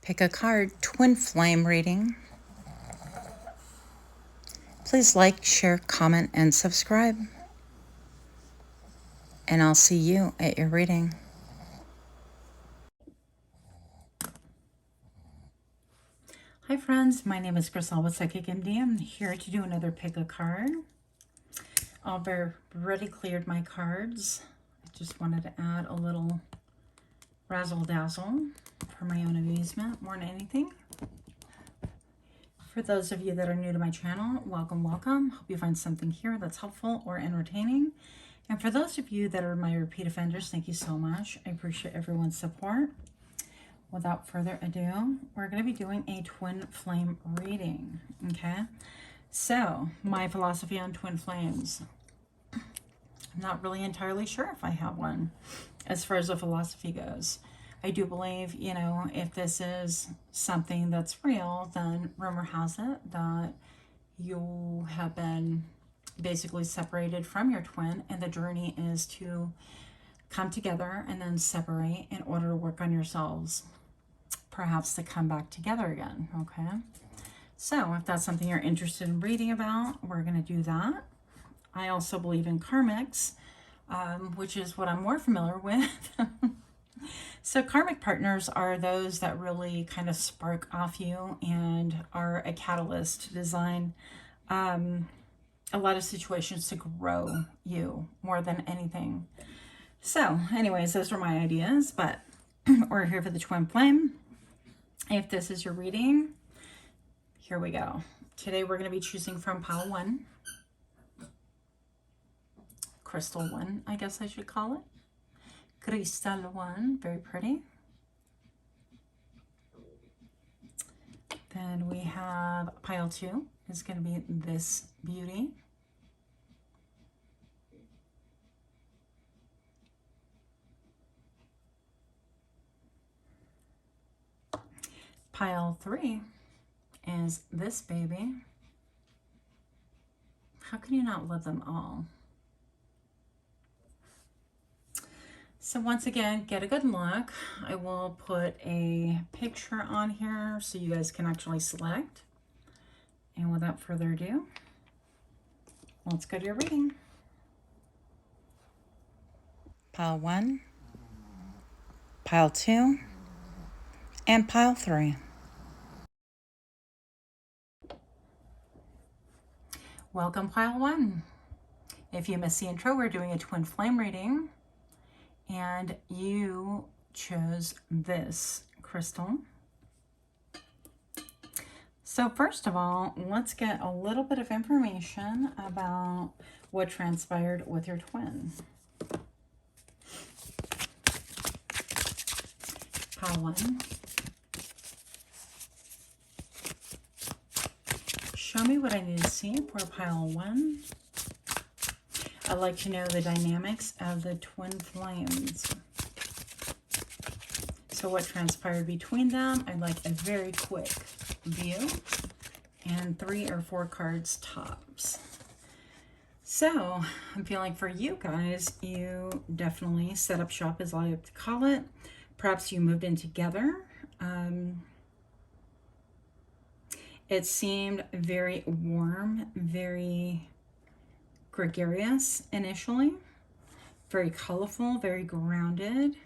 Pick a card, twin flame reading. Please like, share, comment, and subscribe. And I'll see you at your reading. Hi friends, my name is Crystal with Psychic MD. I'm here to do another pick a card. I've already cleared my cards. I just wanted to add a little razzle dazzle for my own amusement more than anything. For those of you that are new to my channel, welcome, welcome. Hope you find something here that's helpful or entertaining. And for those of you that are my repeat offenders, thank you so much. I appreciate everyone's support. Without further ado, we're going to be doing a twin flame reading, okay? So, my philosophy on twin flames. I'm not really entirely sure if I have one as far as the philosophy goes. I do believe, you know, if this is something that's real, then rumor has it that you have been basically separated from your twin, and the journey is to come together and then separate in order to work on yourselves, perhaps to come back together again, okay? So if that's something you're interested in reading about, we're going to do that. I also believe in karmics, which is what I'm more familiar with. So karmic partners are those that really kind of spark off you and are a catalyst to design a lot of situations to grow you more than anything. So anyways, those were my ideas, but we're here for the twin flame. If this is your reading, here we go. Today we're going to be choosing from pile 1. Crystal 1, I guess I should call it. Crystal 1, very pretty. Then we have pile 2, is going to be this beauty. Pile 3 is this baby. How can you not love them all? So once again, get a good look. I will put a picture on here so you guys can actually select. And without further ado, let's go to your reading. Pile 1, pile 2, and pile 3. Welcome, pile 1. If you missed the intro, we're doing a twin flame reading, and you chose this crystal. So first of all, let's get a little bit of information about what transpired with your twin. Pile 1. Show me what I need to see for pile 1. I'd like to know the dynamics of the twin flames. So what transpired between them? I'd like a very quick view, and 3 or 4 cards tops. So I'm feeling for you guys, you definitely set up shop, as I like to call it. Perhaps you moved in together. It seemed very warm, very gregarious initially, very colorful, very grounded.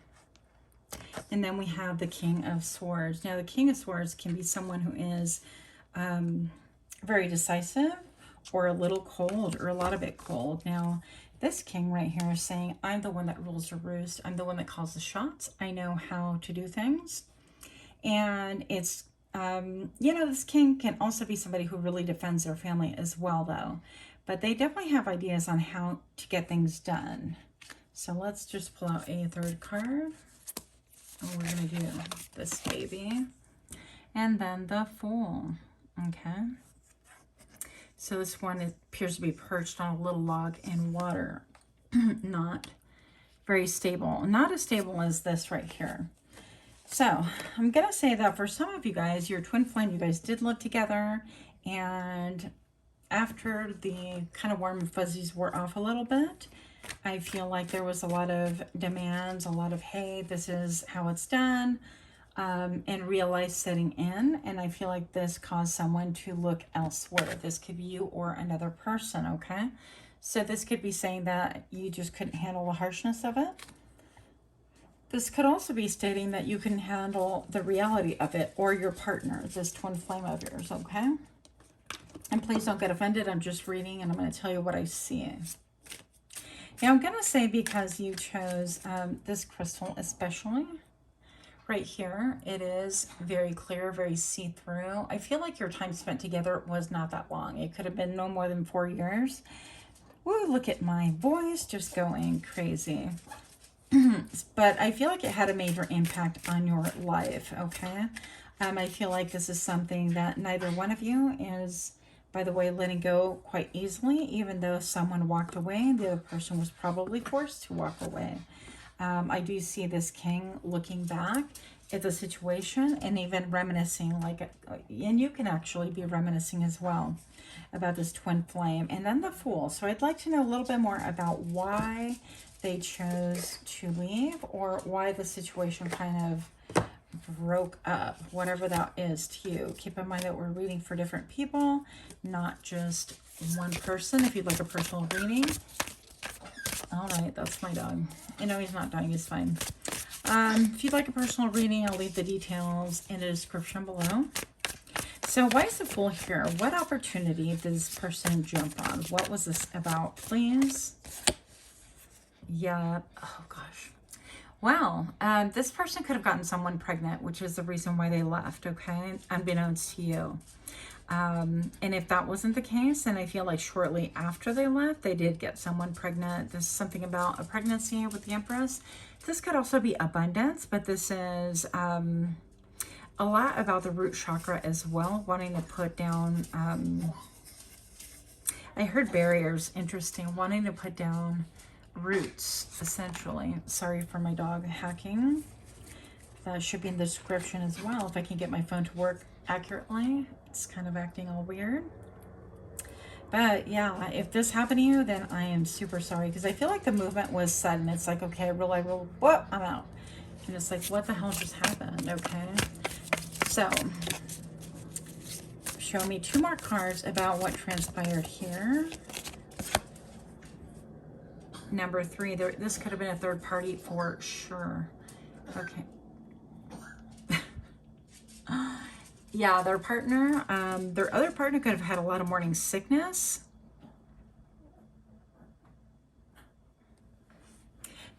And then we have the King of Swords. Now the King of Swords can be someone who is very decisive, or a little cold, or a lot of it cold. Now this king right here is saying, I'm the one that rules the roost. I'm the one that calls the shots. I know how to do things. And it's you know, this king can also be somebody who really defends their family as well, though. But they definitely have ideas on how to get things done. So let's just pull out a 3rd card. And we're going to do this baby. And then the Fool. Okay. So this one appears to be perched on a little log in water. Not very stable. Not as stable as this right here. So I'm going to say that for some of you guys, your twin flame, you guys did live together, and after the kind of warm and fuzzies wore off a little bit, I feel like there was a lot of demands, a lot of, hey, this is how it's done. and realize setting in. And I feel like this caused someone to look elsewhere. This could be you or another person, okay? So this could be saying that you just couldn't handle the harshness of it. This could also be stating that you can handle the reality of it, or your partner, this twin flame of yours, okay? And please don't get offended. I'm just reading and I'm going to tell you what I see. Now I'm going to say, because you chose this crystal especially, right here, it is very clear, very see-through. I feel like your time spent together was not that long. It could have been no more than 4 years. Woo, look at my voice just going crazy. But I feel like it had a major impact on your life, okay? I feel like this is something that neither one of you is, by the way, letting go quite easily, even though someone walked away. The other person was probably forced to walk away. I do see this king looking back at the situation and even reminiscing, like, and you can actually be reminiscing as well about this twin flame. And then the Fool. So I'd like to know a little bit more about why they chose to leave, or why the situation kind of broke up, whatever that is to you. Keep in mind that we're reading for different people, not just one person. If you'd like a personal reading. All right, that's my dog. You know, he's not dying, he's fine. If you'd like a personal reading, I'll leave the details in the description below. So why is the Fool here? What opportunity did this person jump on? What was this about, please? Yeah, oh gosh. Well, this person could have gotten someone pregnant, which is the reason why they left, okay? Unbeknownst to you. And if that wasn't the case, then I feel like shortly after they left, they did get someone pregnant. This is something about a pregnancy with the Empress. This could also be abundance, but this is a lot about the root chakra as well, wanting to put down, I heard barriers, interesting, wanting to put down roots, essentially. Sorry for my dog hacking. That should be in the description as well, if I can get my phone to work accurately. It's kind of acting all weird. But yeah, if this happened to you, then I am super sorry, because I feel like the movement was sudden. It's like, okay, I roll, whoop, I'm out. And it's like, what the hell just happened? Okay. So, show me 2 more cards about what transpired here. Number 3, this could have been a third party for sure. Okay. Yeah, their partner, their other partner could have had a lot of morning sickness.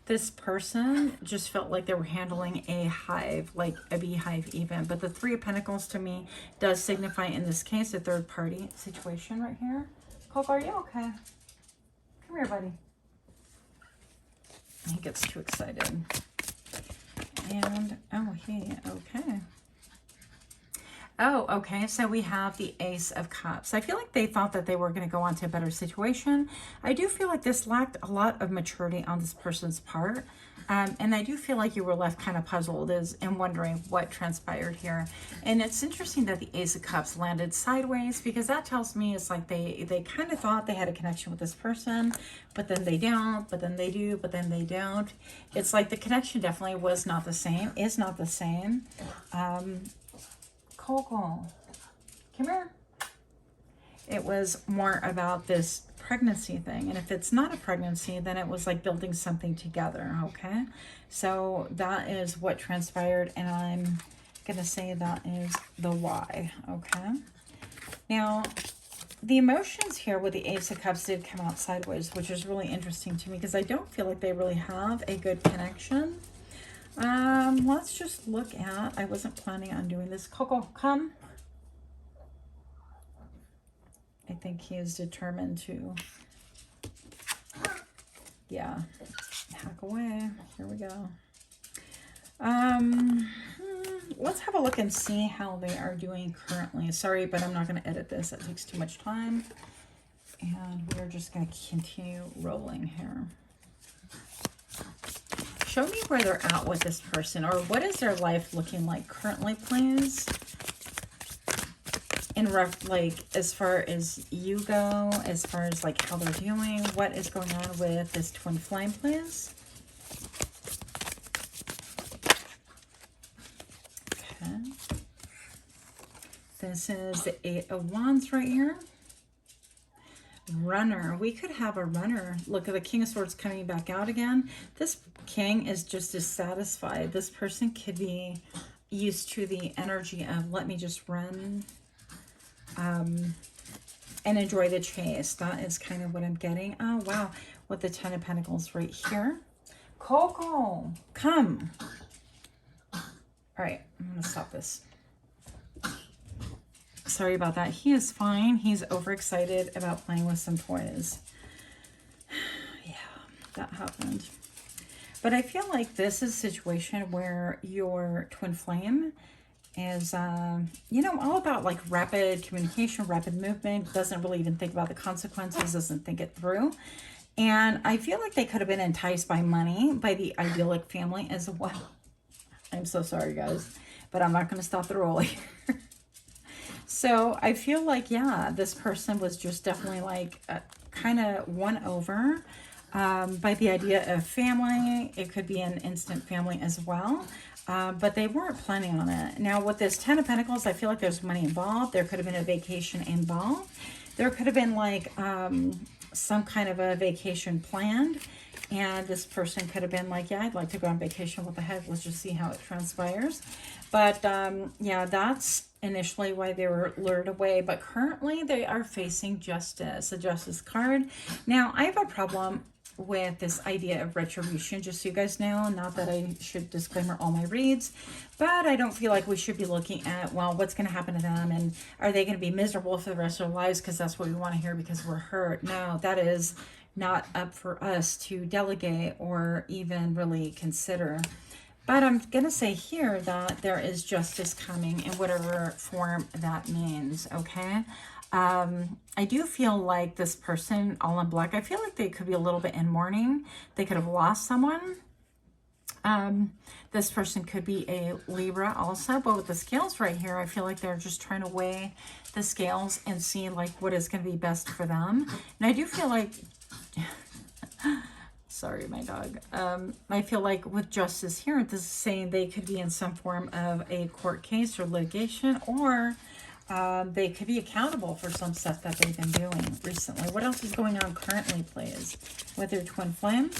This person just felt like they were handling a hive, like a beehive even. But the 3 of Pentacles to me does signify, in this case, a third party situation right here. Coco, are you okay? Come here, buddy. He gets too excited. And, oh, okay. Oh, okay, so we have the Ace of Cups. I feel like they thought that they were going to go on to a better situation. I do feel like this lacked a lot of maturity on this person's part. And I do feel like you were left kind of puzzled and wondering what transpired here. And it's interesting that the Ace of Cups landed sideways, because that tells me it's like they kind of thought they had a connection with this person, but then they don't, but then they do, but then they don't. It's like the connection definitely was not the same, is not the same. Coco, come here. It was more about this pregnancy thing, and if it's not a pregnancy, then it was like building something together, okay? So that is what transpired, and I'm gonna say that is the why, okay? Now, the emotions here with the Ace of Cups did come out sideways, which is really interesting to me, because I don't feel like they really have a good connection. Let's just look at, I wasn't planning on doing this. Coco, come. I think he is determined to, yeah, hack away. Here we go. Let's have a look and see how they are doing currently. Sorry, but I'm not going to edit this. That takes too much time. And we're just going to continue rolling here. Show me where they're at with this person, or what is their life looking like currently, please. In rough, like, as far as you go, as far as like how they're doing, what is going on with this twin flame, please. Okay. This is the Eight of Wands right here. Runner. We could have a runner. Look at the King of Swords coming back out again. This king is just dissatisfied. This person could be used to the energy of let me just run and enjoy the chase. That is kind of what I'm getting. Oh, wow. With the Ten of Pentacles right here. Coco, come. All right, I'm going to stop this. Sorry about that. He is fine. He's overexcited about playing with some toys. Yeah, that happened. But I feel like this is a situation where your twin flame is, you know, all about like rapid communication, rapid movement, doesn't really even think about the consequences, doesn't think it through. And I feel like they could have been enticed by money, by the idyllic family as well. I'm so sorry, guys, but I'm not going to stop the roll here. So I feel like, yeah, this person was just definitely like kind of won over by the idea of family. It could be an instant family as well, but they weren't planning on it. Now with this Ten of Pentacles, I feel like there's money involved. There could have been a vacation involved. There could have been like some kind of a vacation planned. And this person could have been like, yeah, I'd like to go on vacation. What the heck? Let's just see how it transpires. But yeah, that's initially why they were lured away. But currently they are facing justice, the Justice card. Now, I have a problem with this idea of retribution, just so you guys know. Not that I should disclaimer all my reads, but I don't feel like we should be looking at, well, what's going to happen to them? And are they going to be miserable for the rest of their lives? Because that's what we want to hear because we're hurt. No, that is not up for us to delegate or even really consider. But I'm going to say here that there is justice coming in whatever form that means, okay? I do feel like this person, all in black, I feel like they could be a little bit in mourning. They could have lost someone. This person could be a Libra also, but with the scales right here, I feel like they're just trying to weigh the scales and see like what is going to be best for them. And I do feel like sorry, my dog. I feel like with justice here, this is saying they could be in some form of a court case or litigation, or they could be accountable for some stuff that they've been doing recently. What else is going on currently, please, with your twin flame?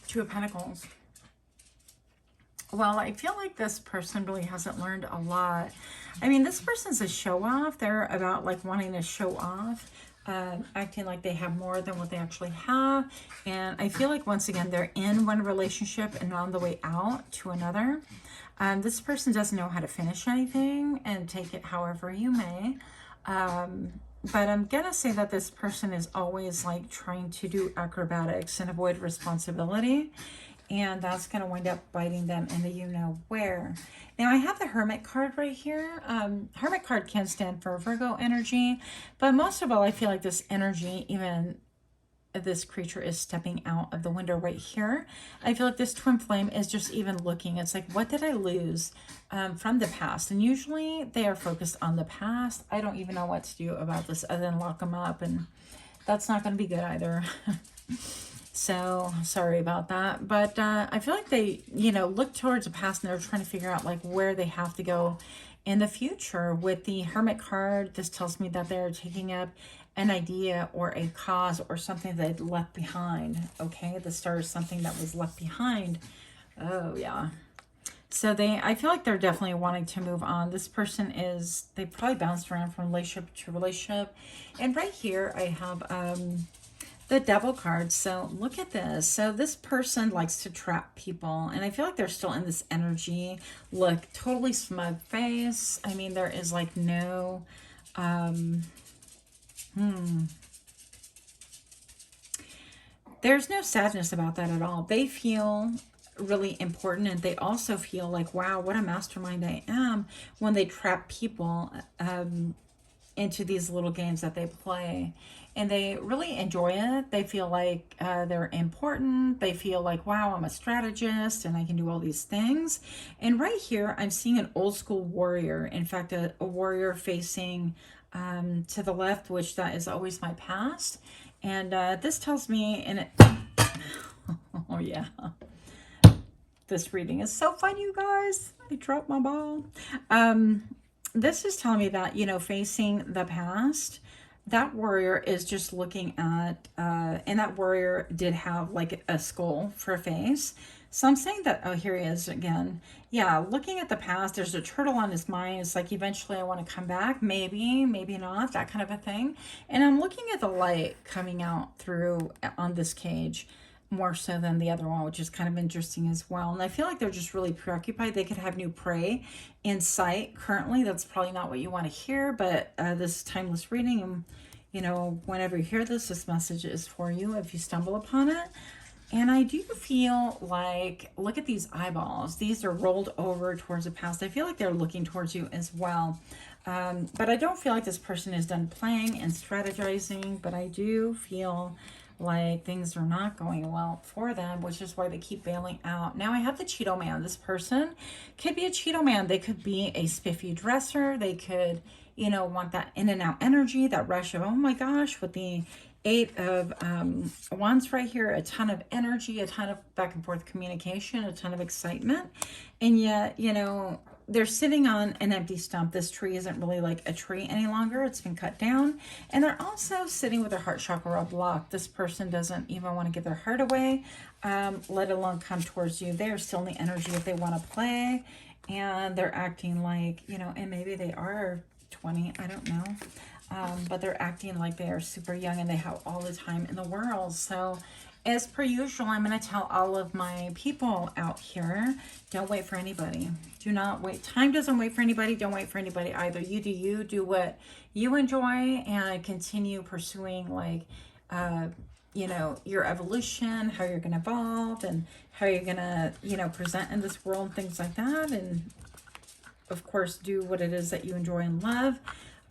Two of Pentacles. Well, I feel like this person really hasn't learned a lot. I mean, this person's a show-off. They're about like wanting to show off. Acting like they have more than what they actually have. And I feel like, once again, they're in one relationship and on the way out to another. This person doesn't know how to finish anything, and take it however you may. But I'm going to say that this person is always like trying to do acrobatics and avoid responsibility. And that's going to wind up biting them in the you-know-where. Now, I have the Hermit card right here. Hermit card can stand for Virgo energy. But most of all, I feel like this energy, even this creature is stepping out of the window right here. I feel like this twin flame is just even looking. It's like, what did I lose from the past? And usually they are focused on the past. I don't even know what to do about this other than lock them up. And that's not going to be good either. So sorry about that. But I feel like they, you know, look towards the past and they're trying to figure out like where they have to go in the future. With the Hermit card, this tells me that they're taking up an idea or a cause or something that they left behind. Okay, the Star is something that was left behind. Oh yeah. So I feel like they're definitely wanting to move on. This person is, they probably bounced around from relationship to relationship. And right here I have the Devil card. So look at this. So this person likes to trap people, and I feel like they're still in this energy. Look, totally smug face. I mean, there is like no there's no sadness about that at all. They feel really important, and they also feel like, wow, what a mastermind I am, when they trap people into these little games that they play. And they really enjoy it. They feel like they're important. They feel like, wow, I'm a strategist and I can do all these things. And right here, I'm seeing an old school warrior. In fact, a warrior facing to the left, which that is always my past. And this tells me, and it, oh yeah, This reading is so fun, you guys. I dropped my ball. This is telling me that, you know, facing the past, that warrior is just looking at, and that warrior did have like a skull for a face. So I'm saying that, oh, here he is again. Yeah, looking at the past, there's a turtle on his mind. It's like, eventually I want to come back. Maybe, maybe not, that kind of a thing. And I'm looking at the light coming out through on this cage more so than the other one, which is kind of interesting as well. And I feel like they're just really preoccupied. They could have new prey in sight currently. That's probably not what you want to hear, but this is timeless reading. And, you know, whenever you hear this, this message is for you if you stumble upon it. And I do feel like, look at these eyeballs. These are rolled over towards the past. I feel like they're looking towards you as well. But I don't feel like this person is done playing and strategizing, but I do feel like things are not going well for them, which is why they keep bailing out. Now I have the Cheeto Man. This person could be a Cheeto Man. They could be a spiffy dresser. They could, you know, want that in and out energy, that rush of, oh my gosh, with the 8 of Wands right here, a ton of energy, a ton of back and forth communication, a ton of excitement. And yet, you know, they're sitting on an empty stump. This tree isn't really like a tree any longer. It's been cut down. And they're also sitting with their heart chakra blocked. This person doesn't even want to give their heart away, let alone come towards you. They're still in the energy if they want to play. And they're acting like, you know, and maybe they are 20, I don't know. But they're acting like they are super young and they have all the time in the world. So as per usual, I'm going to tell all of my people out here, don't wait for anybody. Do not wait. Time doesn't wait for anybody. Don't wait for anybody either. You do what you enjoy and continue pursuing, like, you know, your evolution, how you're going to evolve and how you're going to, you know, present in this world, things like that. And of course, do what it is that you enjoy and love.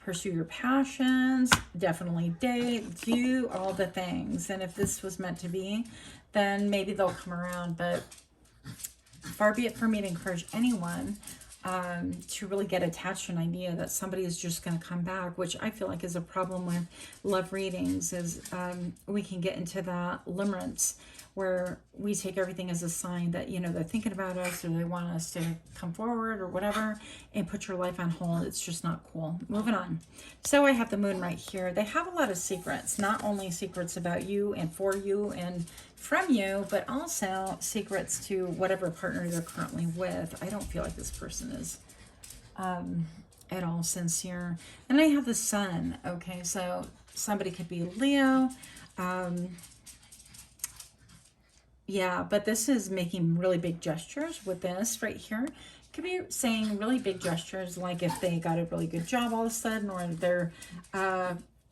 Pursue your passions, definitely date, do all the things. And if this was meant to be, then maybe they'll come around. But far be it for me to encourage anyone to really get attached to an idea that somebody is just going to come back, which I feel like is a problem with love readings, is we can get into that limerence where we take everything as a sign that, you know, they're thinking about us or they want us to come forward or whatever, and put your life on hold. It's just not cool. Moving on. So I have the moon right here. They have a lot of secrets, not only secrets about you and for you and from you, but also secrets to whatever partner they're currently with. I don't feel like this person is at all sincere. And I have the sun. Okay, so somebody could be Leo. Yeah, but this is making really big gestures with this right here. Could be saying really big gestures, like if they got a really good job all of a sudden, or they're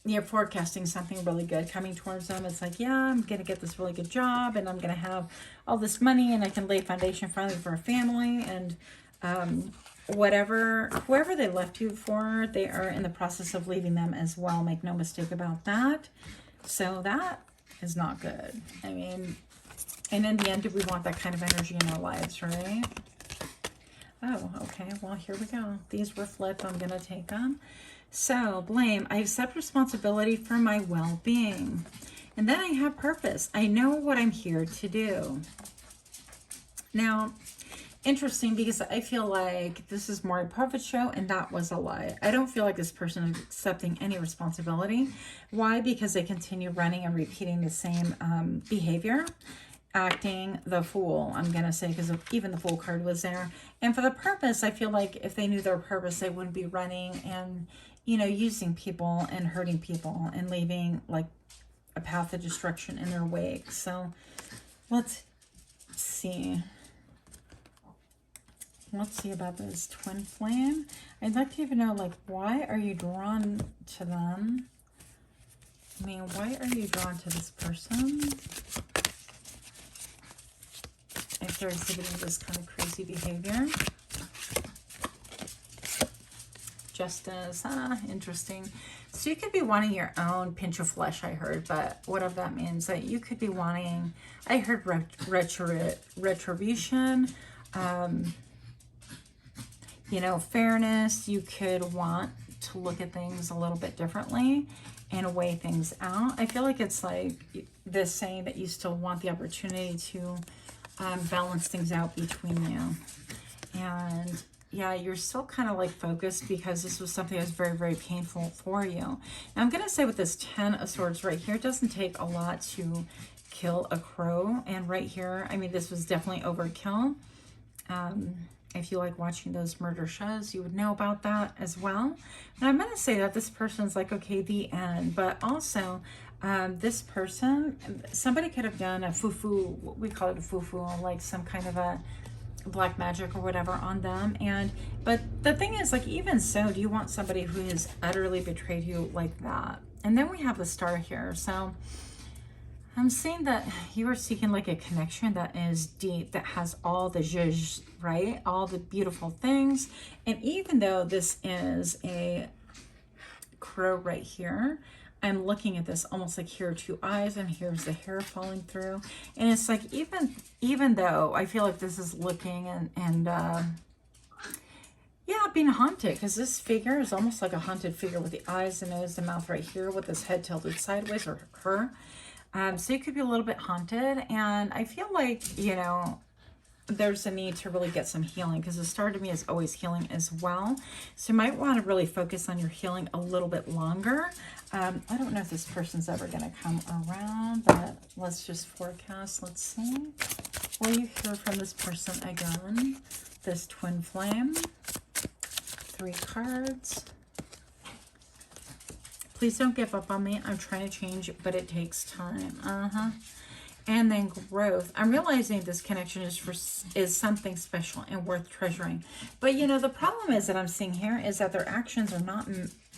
you're forecasting something really good coming towards them. It's like, yeah, I'm gonna get this really good job and I'm gonna have all this money and I can lay foundation finally for a family. And whoever they left you for, they are in the process of leaving them as well. Make no mistake about that. So that is not good. I mean, and in the end, do we want that kind of energy in our lives, right? Oh, okay. Well, here we go. These were flipped. I'm going to take them. So, blame. I accept responsibility for my well-being. And then I have purpose. I know what I'm here to do. Now, interesting, because I feel like this is more a puppet show and that was a lie. I don't feel like this person is accepting any responsibility. Why? Because they continue running and repeating the same behavior. Acting the fool, I'm going to say, because even the Fool card was there. And for the purpose, I feel like if they knew their purpose, they wouldn't be running and, you know, using people and hurting people and leaving like a path of destruction in their wake. So let's see. Let's see about this twin flame. I'd like to even know, like, why are you drawn to them? I mean, why are you drawn to this person? If they're exhibiting this kind of crazy behavior. Justice, interesting. So you could be wanting your own pinch of flesh, I heard, but whatever that means, that you could be wanting, I heard retribution, you know, fairness. You could want to look at things a little bit differently and weigh things out. I feel like it's like this saying that you still want the opportunity to balance things out between you. And yeah, you're still kind of like focused because this was something that was very, very painful for you. Now, I'm going to say with this 10 of Swords right here, it doesn't take a lot to kill a crow. And right here, I mean, this was definitely overkill. If you like watching those murder shows, you would know about that as well. And I'm going to say that this person's like, okay, the end. But also, this person, somebody could have done a foo-foo, we call it a foo-foo, like some kind of a black magic or whatever on them. But the thing is, like, even so, do you want somebody who has utterly betrayed you like that? And then we have the Star here. So I'm seeing that you are seeking like a connection that is deep, that has all the zhuzh, right? All the beautiful things. And even though this is a crow right here, I'm looking at this almost like here are two eyes and here's the hair falling through. And it's like, even though I feel like this is looking and yeah, being haunted, because this figure is almost like a haunted figure with the eyes, the nose, the mouth right here with this head tilted sideways, or her. So you could be a little bit haunted. And I feel like, you know, there's a need to really get some healing, because the Star to me is always healing as well. So you might want to really focus on your healing a little bit longer. I don't know if this person's ever going to come around, but let's just forecast. Let's see. Will you hear from this person again? This twin flame. 3 cards. Please don't give up on me. I'm trying to change, but it takes time. And then growth. I'm realizing this connection is something special and worth treasuring. But, you know, the problem is that I'm seeing here is that their actions are not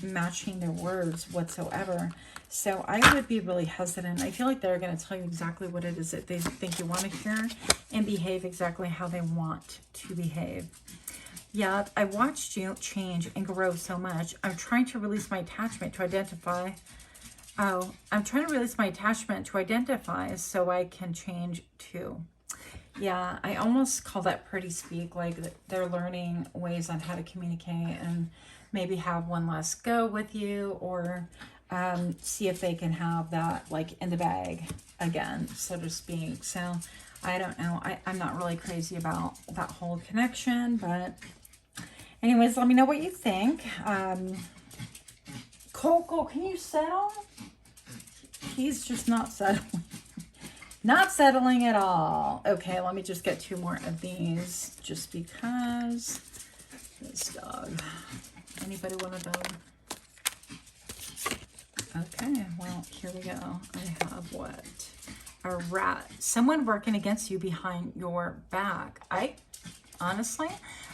matching their words whatsoever. So I would be really hesitant. I feel like they're going to tell you exactly what it is that they think you want to hear and behave exactly how they want to behave. Yeah, I watched you change and grow so much. I'm trying to release my attachment to identify. Oh, I'm trying to release my attachment to identify so I can change too. Yeah, I almost call that pretty speak, like they're learning ways on how to communicate and maybe have one last go with you, or see if they can have that like in the bag again, so to speak. So I don't know. I'm not really crazy about that whole connection, but anyways, let me know what you think. Coco, can you settle? He's just not settling. Not settling at all. Okay, let me just get 2 more of these just because. This dog. Anybody want a dog? Okay, well, here we go. I have what? A rat. Someone working against you behind your back. Honestly,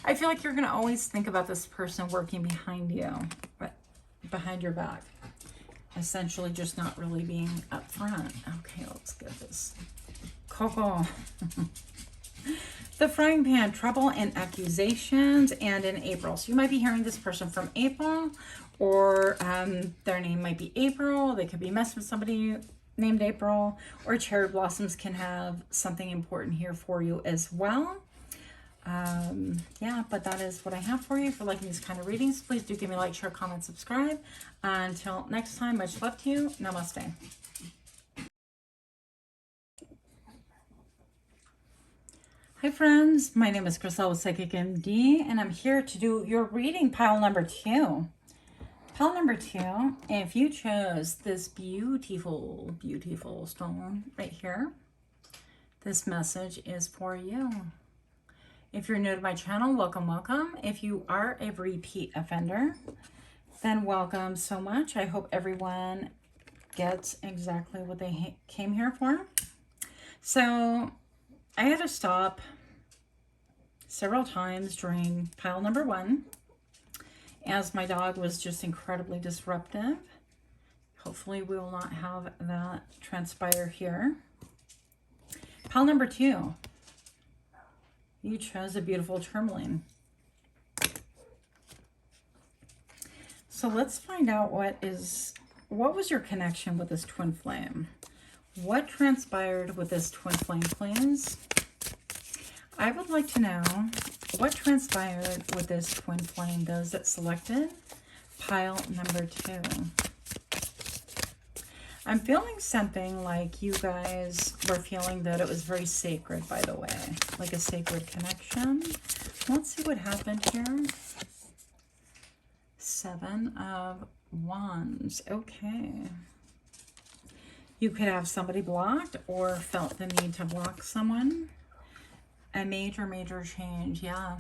I feel like you're going to always think about this person working behind you, but behind your back. Essentially just not really being up front. Okay, let's get this. Coco. The frying pan, trouble and accusations, and in April. So you might be hearing this person from April, or their name might be April. They could be messing with somebody named April, or cherry blossoms can have something important here for you as well. Yeah, but that is what I have for you. For liking these kind of readings, please do give me a like, share, comment, subscribe. Until next time, much love to you. Namaste. Hi friends, my name is Crystal with Psychic MD, and I'm here to do your reading pile number 2. Pile number 2, if you chose this beautiful, beautiful stone right here, this message is for you. If you're new to my channel, welcome, welcome. If you are a repeat offender, then welcome so much. I hope everyone gets exactly what they came here for. So I had to stop several times during pile number 1 as my dog was just incredibly disruptive. Hopefully we will not have that transpire here. Pile number 2. You chose a beautiful tourmaline. So let's find out what was your connection with this twin flame? What transpired with this twin flame, please? I would like to know what transpired with this twin flame. Those that selected pile number 2. I'm feeling something like you guys were feeling that it was very sacred, by the way, like a sacred connection. Let's see what happened here. 7 of Wands. Okay. You could have somebody blocked or felt the need to block someone. A major change, yeah.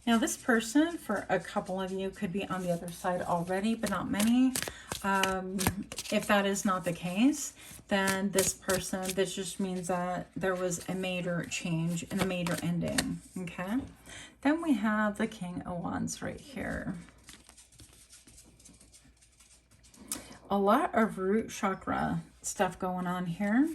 Now this person, for a couple of you, could be on the other side already, but not many. If that is not the case, then this person, this just means that there was a major change and a major ending, okay? Then we have the King of Wands right here. A lot of root chakra stuff going on here.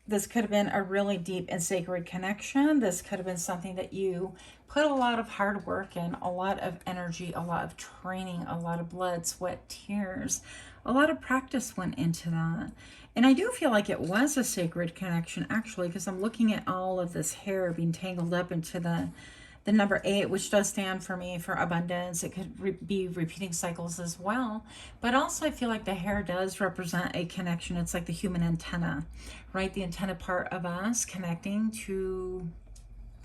This could have been a really deep and sacred connection. This could have been something that you put a lot of hard work in, a lot of energy, a lot of training, a lot of blood, sweat, tears. A lot of practice went into that. And I do feel like it was a sacred connection, actually, because I'm looking at all of this hair being tangled up into the number 8, which does stand for me for abundance. It could be repeating cycles as well. But also I feel like the hair does represent a connection. It's like the human antenna, right? The antenna part of us connecting to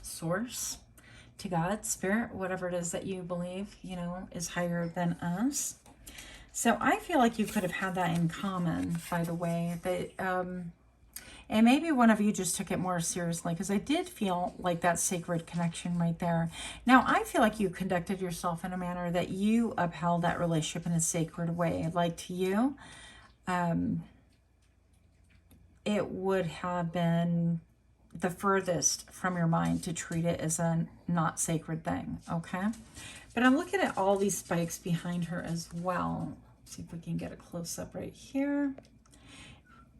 source, to God, spirit, whatever it is that you believe, you know, is higher than us. So I feel like you could have had that in common, by the way, that, and maybe one of you just took it more seriously, because I did feel like that sacred connection right there. Now, I feel like you conducted yourself in a manner that you upheld that relationship in a sacred way. Like to you, it would have been the furthest from your mind to treat it as a not sacred thing, okay? But I'm looking at all these spikes behind her as well. Let's see if we can get a close-up right here.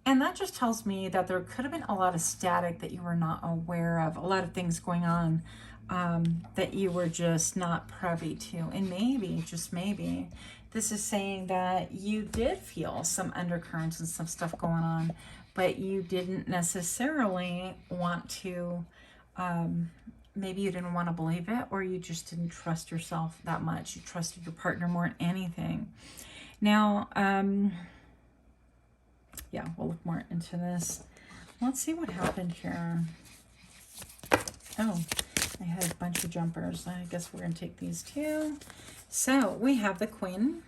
And that just tells me that there could have been a lot of static that you were not aware of, a lot of things going on that you were just not privy to. And maybe, just maybe, this is saying that you did feel some undercurrents and some stuff going on, but you didn't necessarily want to, maybe you didn't want to believe it, or you just didn't trust yourself that much. You trusted your partner more than anything. Now, yeah, we'll look more into this. Let's see what happened here. Oh, I had a bunch of jumpers. I guess we're going to take these two. So we have the Queen.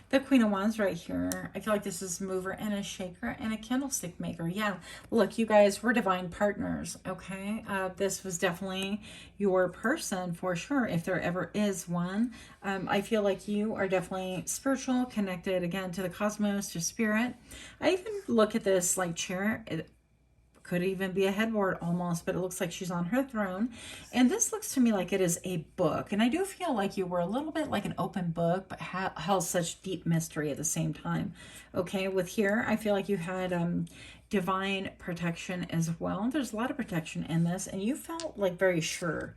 The Queen of Wands right here. I feel like this is a mover and a shaker and a candlestick maker. Yeah, look, you guys were divine partners, okay? This was definitely your person for sure, if there ever is one. I feel like you are definitely spiritual, connected, again, to the cosmos, to spirit. I even look at this like chair. It could even be a headboard almost, but it looks like she's on her throne. And this looks to me like it is a book. And I do feel like you were a little bit like an open book, but held such deep mystery at the same time. Okay, with here, I feel like you had divine protection as well. There's a lot of protection in this, and you felt like very sure.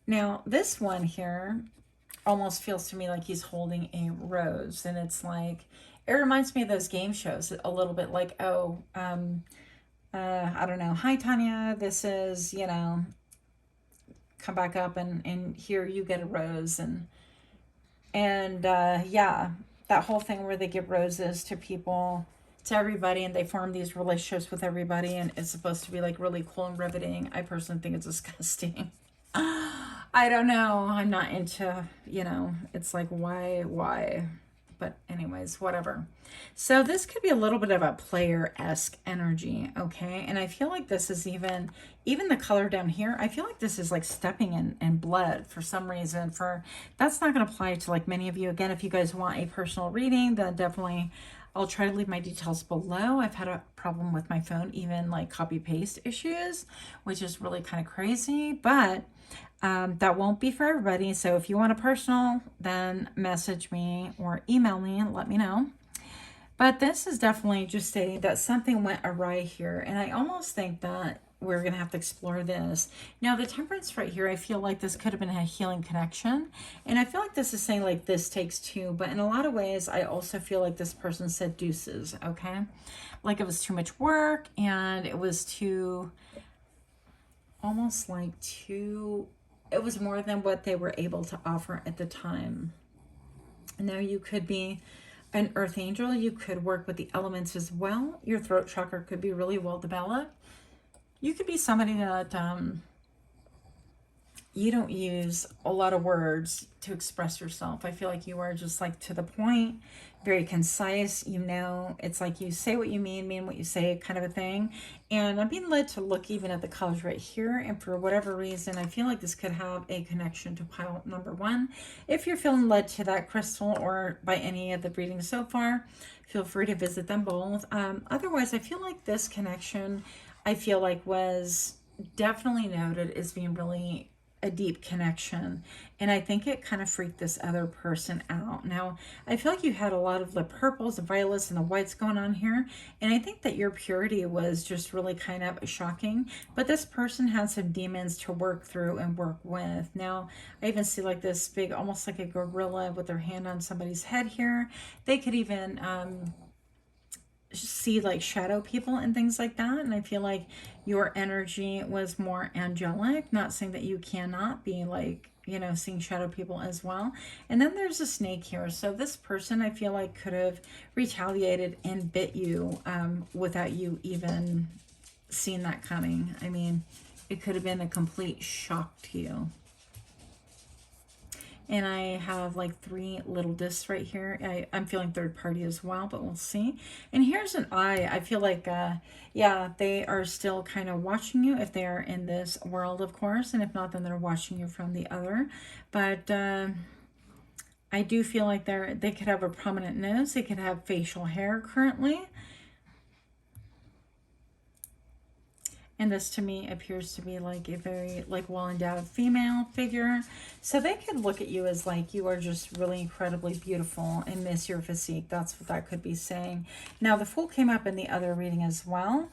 Now, this one here almost feels to me like he's holding a rose. And it's like, it reminds me of those game shows a little bit, like, oh, I don't know. Hi, Tanya. This is, you know, come back up and here you get a rose. And yeah, that whole thing where they give roses to people, to everybody, and they form these relationships with everybody. And it's supposed to be like really cool and riveting. I personally think it's disgusting. I don't know. I'm not into, you know, it's like, why? But anyways, whatever. So this could be a little bit of a player-esque energy, okay? And I feel like this is even the color down here, I feel like this is like stepping in blood for some reason. That's not going to apply to like many of you. Again, if you guys want a personal reading, then definitely I'll try to leave my details below. I've had a problem with my phone, even like copy-paste issues, which is really kind of crazy, but that won't be for everybody. So if you want a personal, then message me or email me and let me know. But this is definitely just stating that something went awry here. And I almost think that we're going to have to explore this. Now, the Temperance right here, I feel like this could have been a healing connection. And I feel like this is saying like this takes two. But in a lot of ways, I also feel like this person said deuces, okay? Like it was too much work and it was too, almost like too it was more than what they were able to offer at the time. Now you could be an earth angel. You could work with the elements as well. Your throat chakra could be really well developed. You could be somebody that you don't use a lot of words to express yourself. I feel like you are just like to the point, very concise. You know, it's like you say what you mean what you say, kind of a thing. And I'm being led to look even at the colors right here. And for whatever reason, I feel like this could have a connection to pile number 1. If you're feeling led to that crystal or by any of the readings so far, feel free to visit them both. Otherwise, I feel like this connection, I feel like was definitely noted as being really a deep connection, and I think it kind of freaked this other person out. Now I feel like you had a lot of the purples, the violets, and the whites going on here, and I think that your purity was just really kind of shocking, but this person had some demons to work through and work with. Now I even see like this big, almost like a gorilla with their hand on somebody's head here. They could even see like shadow people and things like that, and I feel like your energy was more angelic. Not saying that you cannot be like, you know, seeing shadow people as well. And then there's a snake here, so this person I feel like could have retaliated and bit you without you even seeing that coming. I mean, it could have been a complete shock to you. And I have like 3 little discs right here. I'm feeling third party as well, but we'll see. And here's an eye. I feel like, yeah, they are still kind of watching you if they are in this world, of course. And if not, then they're watching you from the other. But I do feel like they could have a prominent nose. They could have facial hair currently. And this to me appears to be like a very like well-endowed female figure. So they could look at you as like you are just really incredibly beautiful and miss your physique. That's what that could be saying. Now the Fool came up in the other reading as well.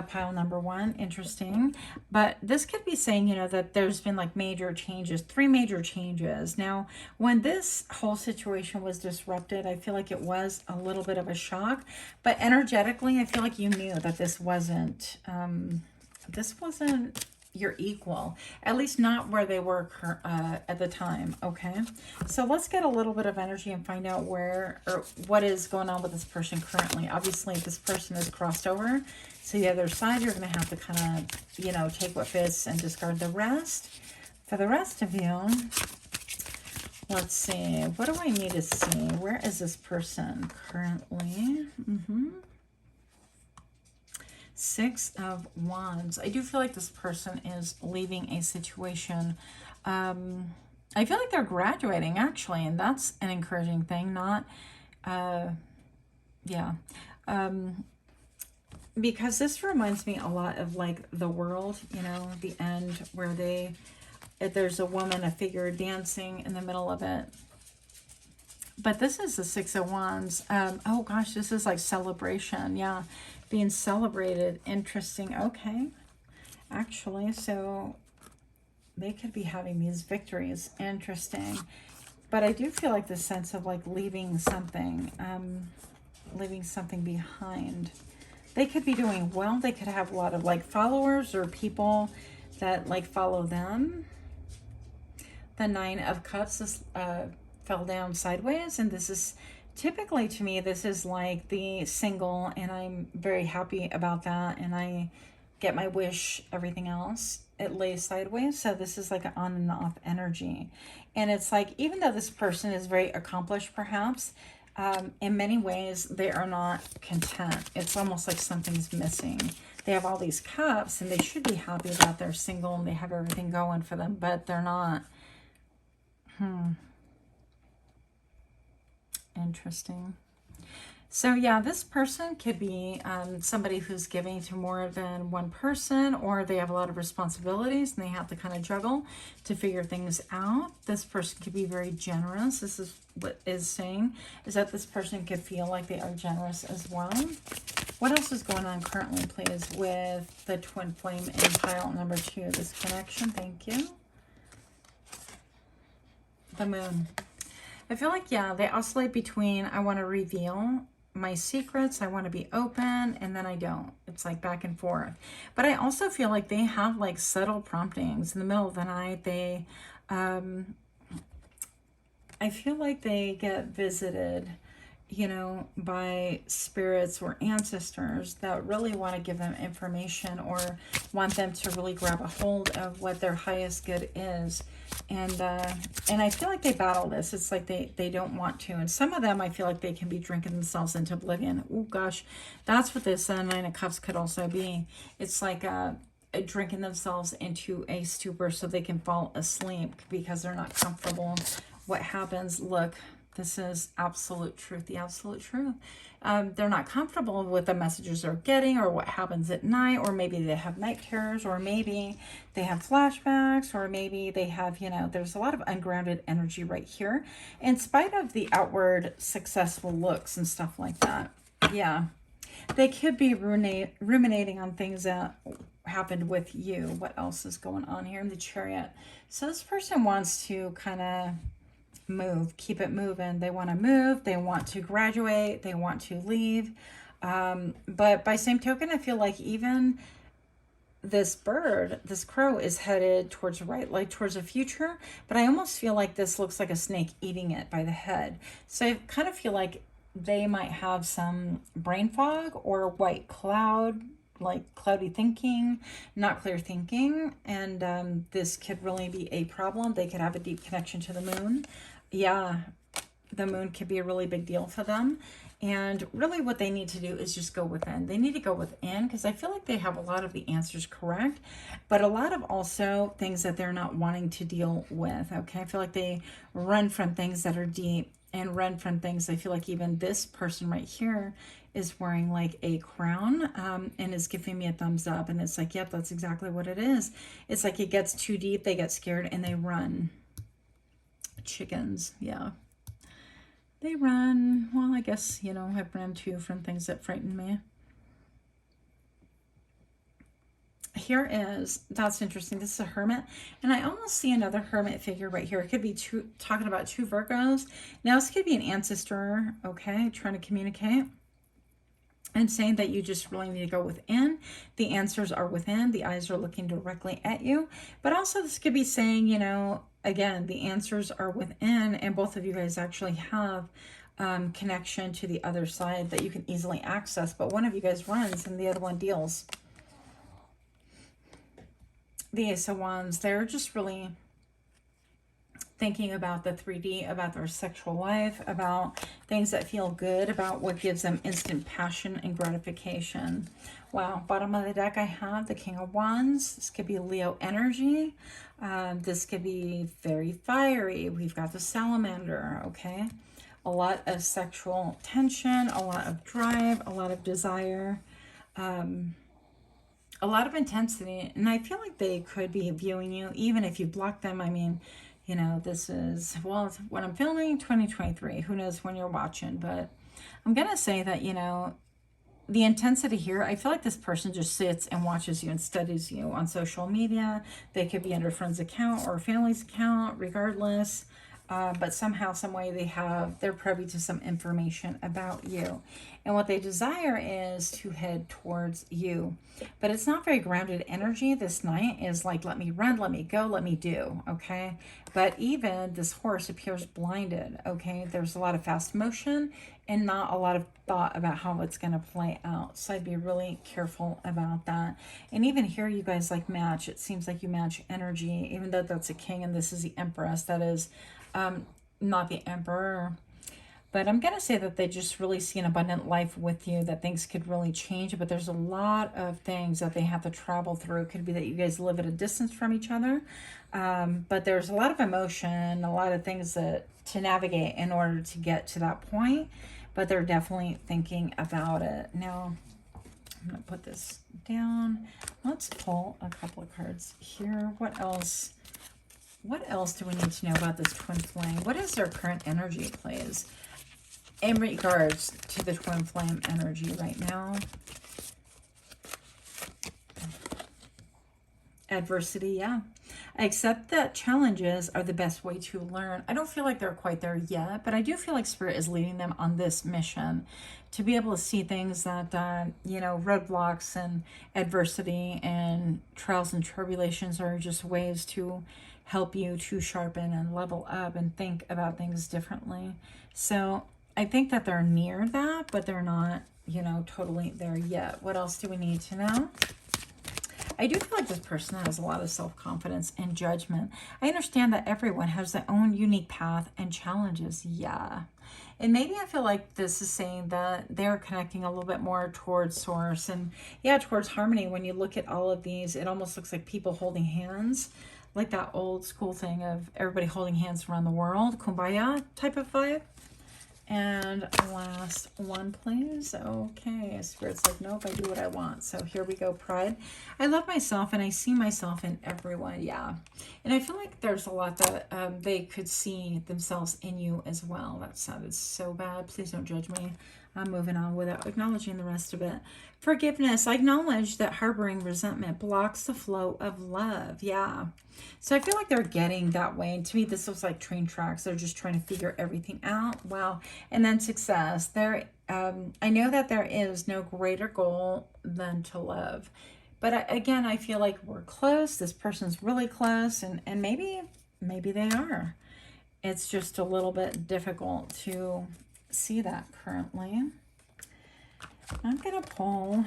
Pile number 1, interesting. But this could be saying, you know, that there's been like major changes, 3 major changes. Now, when this whole situation was disrupted, I feel like it was a little bit of a shock. But energetically, I feel like you knew that this wasn't your equal, at least not where they were at the time. Okay, so let's get a little bit of energy and find out where or what is going on with this person currently. Obviously, this person is crossed over, so the other side, you're going to have to kind of, you know, take what fits and discard the rest. For the rest of you, let's see, what do I need to see? Where is this person currently? 6 of Wands. I do feel like this person is leaving a situation. I feel like they're graduating, actually, and that's an encouraging thing. Not, yeah. Because this reminds me a lot of like The World, you know, the end where there's a woman, a figure dancing in the middle of it. But this is the 6 of Wands. Oh gosh, this is like celebration. Yeah, being celebrated. Interesting. Okay. Actually, so they could be having these victories. Interesting. But I do feel like the sense of like leaving something behind. They could be doing well. They could have a lot of like followers or people that like follow them. The 9 of Cups is fell down sideways, and this is typically, to me, this is like the single, and I'm very happy about that, and I get my wish, everything else, it lays sideways. So this is like an on and off energy, and it's like, even though this person is very accomplished perhaps, in many ways they are not content. It's almost like something's missing. They have all these cups and they should be happy that they're single and they have everything going for them, but they're not. Interesting. So yeah, this person could be somebody who's giving to more than one person, or they have a lot of responsibilities and they have to kind of juggle to figure things out. This person could be very generous. This is what is saying, is that this person could feel like they are generous as well. What else is going on currently, please, with the twin flame in pile number 2, this connection? Thank you. The Moon. I feel like, yeah, they oscillate between I want to reveal my secrets. I want to be open, and then I don't. It's like back and forth. But I also feel like they have like subtle promptings in the middle of the night. They, I feel like they get visited, you know, by spirits or ancestors that really want to give them information or want them to really grab a hold of what their highest good is. And I feel like they battle this. It's like they don't want to. And some of them, I feel like they can be drinking themselves into oblivion. Oh gosh, that's what this Nine of Cups could also be. It's like drinking themselves into a stupor so they can fall asleep because they're not comfortable. What happens? Look, this is absolute truth, the absolute truth. They're not comfortable with the messages they're getting or what happens at night, or maybe they have night terrors, or maybe they have flashbacks, or maybe they have, you know, there's a lot of ungrounded energy right here, in spite of the outward successful looks and stuff like that. Yeah, they could be ruminating on things that happened with you. What else is going on here in the Chariot? So this person wants to kind of move, keep it moving. They want to move, they want to graduate, they want to leave. But by same token, I feel like even this bird, this crow, is headed towards the right, like towards the future. But I almost feel like this looks like a snake eating it by the head. So I kind of feel like they might have some brain fog or white cloud, like cloudy thinking, not clear thinking. And this could really be a problem. They could have a deep connection to the moon. Yeah, the moon could be a really big deal for them. And really what they need to do is just go within. They need to go within, because I feel like they have a lot of the answers correct, but a lot of also things that they're not wanting to deal with. Okay, I feel like they run from things that are deep and run from things. I feel like even this person right here is wearing like a crown and is giving me a thumbs up. And it's like, yep, that's exactly what it is. It's like it gets too deep, they get scared and they run. Chickens, yeah. They run. Well, I guess, you know, I've run too from things that frighten me. Here is, that's interesting. This is a hermit. And I almost see another hermit figure right here. It could be talking about two Virgos. Now, this could be an ancestor, okay, trying to communicate and saying that you just really need to go within. The answers are within. The eyes are looking directly at you. But also this could be saying, you know, again, the answers are within, and both of you guys actually have connection to the other side that you can easily access. But one of you guys runs and the other one deals. The Ace of Wands, they're just really thinking about the 3D, about their sexual life, about things that feel good, about what gives them instant passion and gratification. Wow, bottom of the deck I have the King of Wands. This could be Leo energy. This could be very fiery. We've got the Salamander, okay? A lot of sexual tension, a lot of drive, a lot of desire, a lot of intensity. And I feel like they could be viewing you, even if you block them. I mean, you know, this is, well, when I'm filming 2023, who knows when you're watching, but I'm going to say that, you know, the intensity here, I feel like this person just sits and watches you and studies you on social media. They could be under a friend's account or a family's account, regardless. But somehow, some way they're privy to some information about you. And what they desire is to head towards you. But it's not very grounded energy. This night is like, let me run, let me go, let me do, okay? But even this horse appears blinded, okay? There's a lot of fast motion and not a lot of thought about how it's going to play out. So I'd be really careful about that. And even here, you guys like match. It seems like you match energy, even though that's a king and this is the empress. That is not the emperor. But I'm going to say that they just really see an abundant life with you, that things could really change. But there's a lot of things that they have to travel through. It could be that you guys live at a distance from each other. But there's a lot of emotion, a lot of things to navigate in order to get to that point. But they're definitely thinking about it. Now, I'm going to put this down. Let's pull a couple of cards here. What else? What else do we need to know about this twin flame? What is their current energy, please, in regards to the twin flame energy right now? Adversity, yeah. I accept that challenges are the best way to learn. I don't feel like they're quite there yet, but I do feel like Spirit is leading them on this mission to be able to see things that, roadblocks and adversity and trials and tribulations are just ways to help you to sharpen and level up and think about things differently. So I think that they're near that, but they're not, totally there yet. What else do we need to know? I do feel like this person has a lot of self-confidence and judgment. I understand that everyone has their own unique path and challenges. Yeah. And maybe I feel like this is saying that they're connecting a little bit more towards source and, towards harmony. When you look at all of these, it almost looks like people holding hands, like that old school thing of everybody holding hands around the world, kumbaya type of vibe. And last one, please. Okay, Spirit's like, nope, I do what I want. So here we go, pride. I love myself and I see myself in everyone. Yeah. And I feel like there's a lot that they could see themselves in you as well. That sounded so bad. Please don't judge me. I'm moving on without acknowledging the rest of it. Forgiveness. I acknowledge that harboring resentment blocks the flow of love. Yeah. So I feel like they're getting that way. And to me, this looks like train tracks. They're just trying to figure everything out. Wow. And then success. I know that there is no greater goal than to love. But again, I feel like we're close. This person's really close. And maybe they are. It's just a little bit difficult to see that currently. I'm gonna pull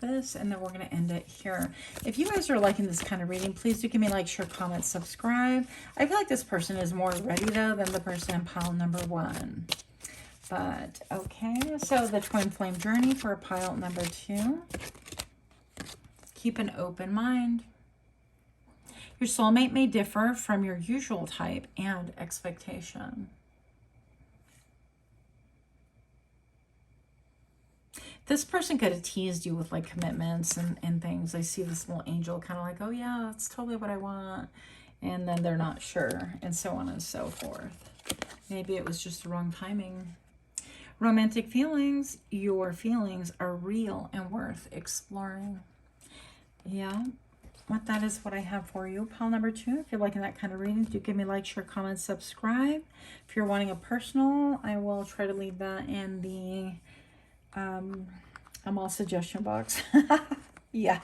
this, and then we're gonna end it here. If you guys are liking this kind of reading, please do give me a like, share, comment, subscribe. I feel like this person is more ready though than the person in pile number 1. But okay, so the twin flame journey for pile number 2. Keep an open mind. Your soulmate may differ from your usual type and expectation. This person could have teased you with like commitments and things. I see this little angel kind of like, oh yeah, that's totally what I want. And then they're not sure, and so on and so forth. Maybe it was just the wrong timing. Romantic feelings. Your feelings are real and worth exploring. Yeah, that is what I have for you. Pile number 2. If you're liking that kind of reading, do give me a like, share, comment, subscribe. If you're wanting a personal, I will try to leave that in the I'm all suggestion box. Yeah,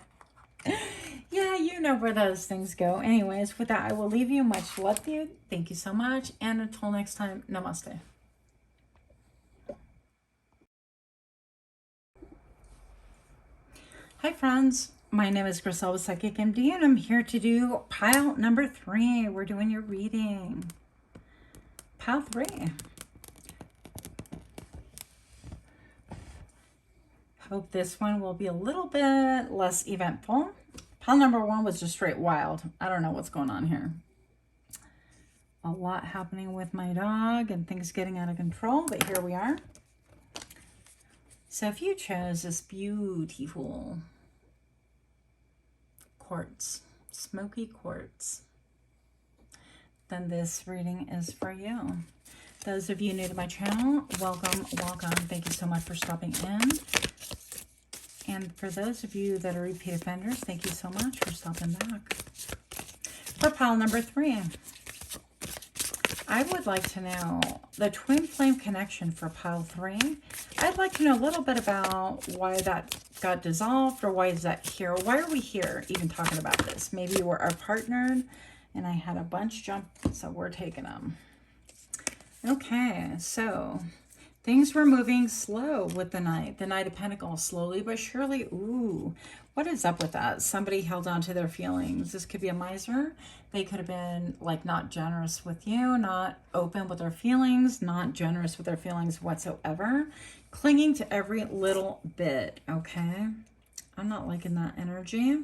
you know where those things go. Anyways, with that, I will leave you. Much love to you. Thank you so much, and until next time, namaste. Hi friends, my name is Griselda Psychic MD, and I'm here to do pile number 3. We're doing your reading. Pile 3. Hope this one will be a little bit less eventful. Pile number 1 was just straight wild. I don't know what's going on here. A lot happening with my dog and things getting out of control, but here we are. So if you chose this beautiful quartz, smoky quartz, then this reading is for you. Those of you new to my channel, welcome. Thank you so much for stopping in. And for those of you that are repeat offenders, thank you so much for stopping back. For pile number 3, I would like to know the twin flame connection for pile 3. I'd like to know a little bit about why that got dissolved, or why is that here? Why are we here even talking about this? Maybe you were partnered and I had a bunch jump, so we're taking them. Okay, so things were moving slow with the Knight of Pentacles, slowly but surely. Ooh, what is up with that? Somebody held on to their feelings. This could be a miser. They could have been like not generous with you, not open with their feelings, not generous with their feelings whatsoever, clinging to every little bit. Okay, I'm not liking that energy.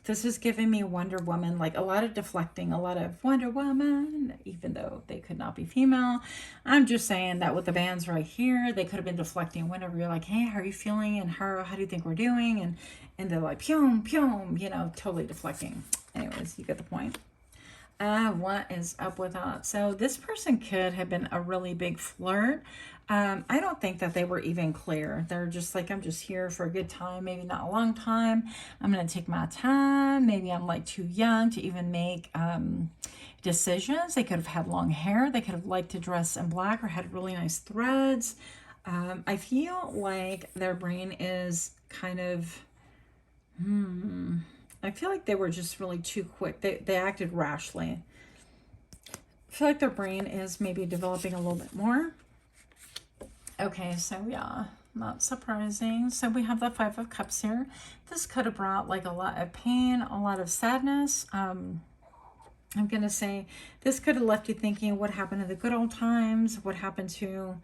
This is giving me Wonder Woman, like a lot of deflecting, a lot of Wonder Woman, even though they could not be female. I'm just saying that with the bands right here, they could have been deflecting whenever you're like, hey, how are you feeling? And how do you think we're doing? And they're like, pyom, pyom, totally deflecting. Anyways, you get the point. What is up with that? So this person could have been a really big flirt. I don't think that they were even clear. They're just like, I'm just here for a good time, maybe not a long time. I'm going to take my time. Maybe I'm like too young to even make decisions. They could have had long hair. They could have liked to dress in black or had really nice threads. I feel like their brain is kind of, I feel like they were just really too quick. They acted rashly. I feel like their brain is maybe developing a little bit more. Okay, so yeah, not surprising. So we have the Five of Cups here. This could have brought like a lot of pain, a lot of sadness. I'm going to say this could have left you thinking, what happened to the good old times? What happened to,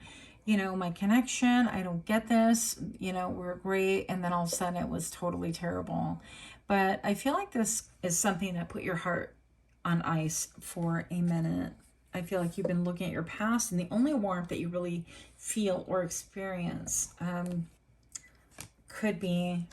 you know, my connection? I don't get this. You know, we're great. And then all of a sudden it was totally terrible. But I feel like this is something that put your heart on ice for a minute. I feel like you've been looking at your past, and the only warmth that you really feel or experience could be,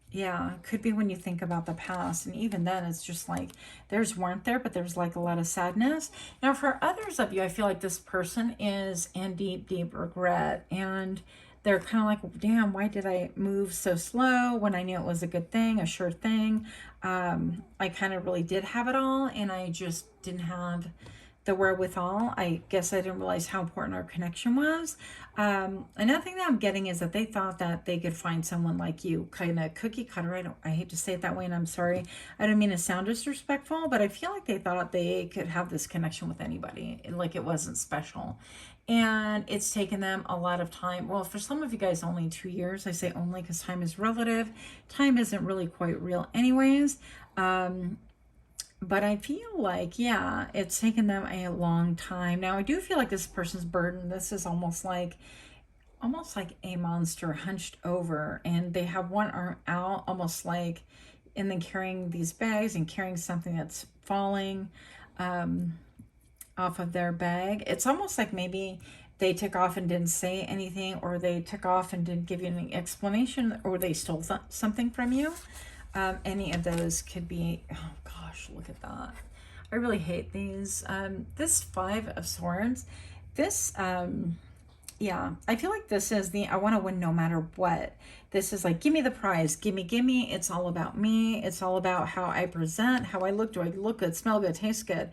yeah, could be when you think about the past. And even then, it's just like there's warmth there, but there's like a lot of sadness. Now, for others of you, I feel like this person is in deep, deep regret. And they're kind of like, damn, why did I move so slow when I knew it was a good thing, a sure thing? I kind of really did have it all, and I just didn't have the wherewithal. I guess I didn't realize how important our connection was. Another thing that I'm getting is that they thought that they could find someone like you, kind of cookie cutter. I hate to say it that way, and I'm sorry. I don't mean to sound disrespectful, but I feel like they thought they could have this connection with anybody, like it wasn't special. And it's taken them a lot of time. Well, for some of you guys, only 2 years. I say only because time is relative. Time isn't really quite real anyways. But I feel like, yeah, it's taken them a long time. Now, I do feel like this person's burden, this is almost like a monster hunched over, and they have one arm out, almost like, and then carrying these bags and carrying something that's falling off of their bag. It's almost like maybe they took off and didn't say anything, or they took off and didn't give you any explanation, or they stole something from you. Any of those could be. Oh gosh, look at that. I really hate these. This Five of Swords, this, yeah, I feel like this is the, I want to win no matter what. This is like, give me the prize, give me. It's all about me. It's all about how I present, how I look. Do I look good, smell good, taste good?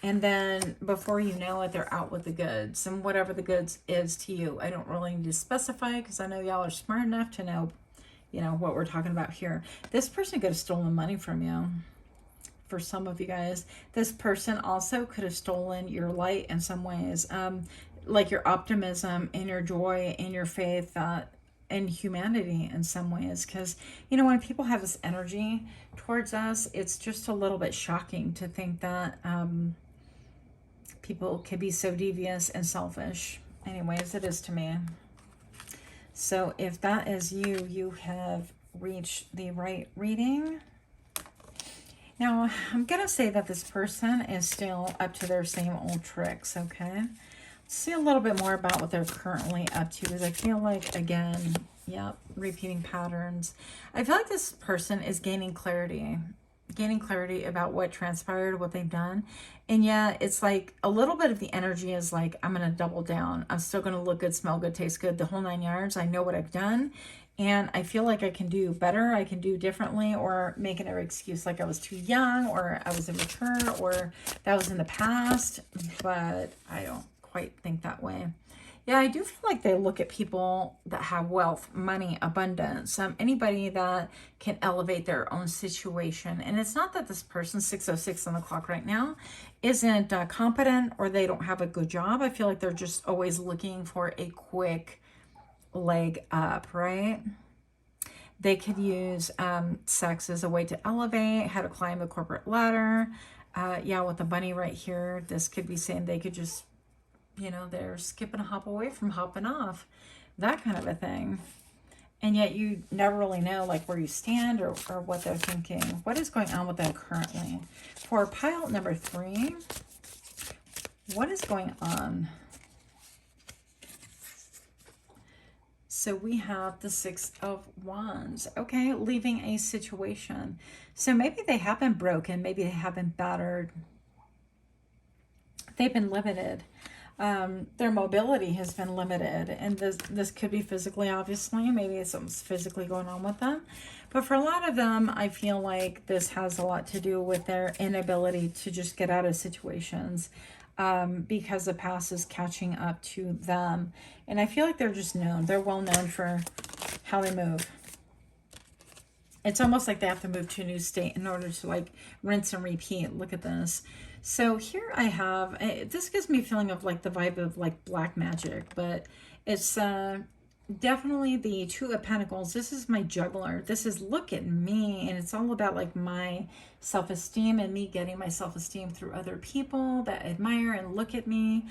And then before you know it, they're out with the goods, and whatever the goods is to you. I don't really need to specify because I know y'all are smart enough to know, you know, what we're talking about here. This person could have stolen money from you. For some of you guys, this person also could have stolen your light in some ways, like your optimism and your joy and your faith in humanity in some ways. Because, you know, when people have this energy towards us, it's just a little bit shocking to think that people could be so devious and selfish. Anyways, it is to me. So if that is you, you have reached the right reading. Now, I'm going to say that this person is still up to their same old tricks, okay? Let's see a little bit more about what they're currently up to, because I feel like, again, yep, repeating patterns. I feel like this person is gaining clarity about what transpired, what they've done. And yet it's like a little bit of the energy is like, I'm going to double down. I'm still going to look good, smell good, taste good, the whole 9 yards. I know what I've done. And I feel like I can do better. I can do differently, or make another excuse like I was too young, or I was immature, or that was in the past. But I don't quite think that way. Yeah, I do feel like they look at people that have wealth, money, abundance, anybody that can elevate their own situation. And it's not that this person, 6:06 on the clock right now, isn't competent, or they don't have a good job. I feel like they're just always looking for a quick leg up, right? They could use sex as a way to elevate, how to climb the corporate ladder. Yeah, with the bunny right here, this could be saying they could just, you know, they're skipping a hop away from hopping off, that kind of a thing. And yet you never really know like where you stand, or what they're thinking. What is going on with them currently? For pile number 3, what is going on? So we have the Six of Wands. Okay, leaving a situation. So maybe they have been broken. Maybe they have been battered. They've been limited. Their mobility has been limited. And this could be physically, obviously. Maybe something's physically going on with them. But for a lot of them, I feel like this has a lot to do with their inability to just get out of situations. Because the past is catching up to them. And I feel like they're just known. They're well known for how they move. It's almost like they have to move to a new state in order to like rinse and repeat. Look at this. So here I have, this gives me a feeling of like the vibe of like black magic, but it's definitely the Two of Pentacles. This is my juggler. This is look at me, and it's all about like my self-esteem and me getting my self-esteem through other people that admire and look at me.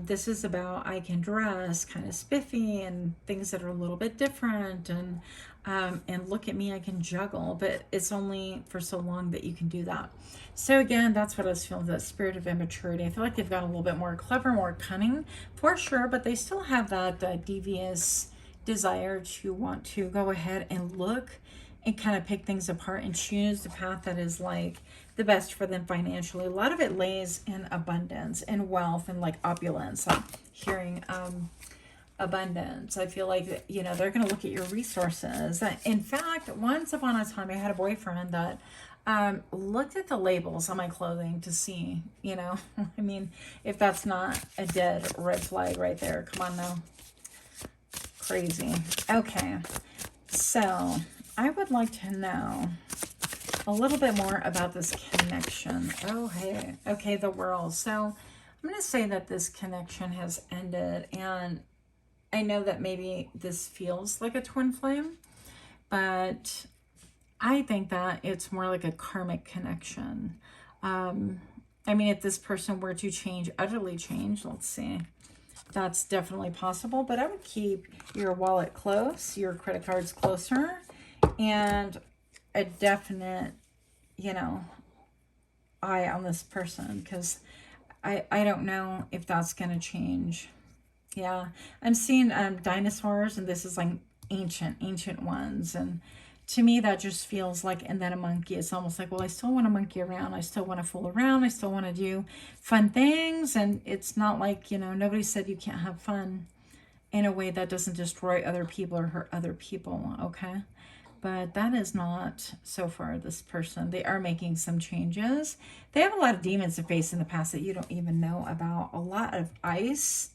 This is about I can dress kind of spiffy and things that are a little bit different, and look at me, I can juggle, but it's only for so long that you can do that. So again, that's what I was feeling, that spirit of immaturity. I feel like they've got a little bit more clever, more cunning for sure, but they still have that devious desire to want to go ahead and look and kind of pick things apart and choose the path that is like the best for them financially. A lot of it lays in abundance and wealth and like opulence. I'm hearing abundance. I feel like, you know, they're going to look at your resources. In fact, once upon a time, I had a boyfriend that looked at the labels on my clothing to see, you know, I mean, if that's not a dead red flag right there. Come on now. Crazy. Okay. So I would like to know a little bit more about this connection. Oh, hey. Okay, the world. So I'm going to say that this connection has ended, and I know that maybe this feels like a twin flame, but I think that it's more like a karmic connection. I mean, if this person were to change, utterly change, let's see, that's definitely possible, but I would keep your wallet close, your credit cards closer, and a definite, you know, eye on this person, because I don't know if that's going to change. Yeah, I'm seeing dinosaurs, and this is like ancient ones, and to me that just feels like, and then a monkey. It's almost like, well, I still want to monkey around, I still want to fool around, I still want to do fun things, and it's not like, you know, nobody said you can't have fun in a way that doesn't destroy other people or hurt other people, okay? But that is not so far this person. They are making some changes. They have a lot of demons to face in the past that you don't even know about. A lot of ice.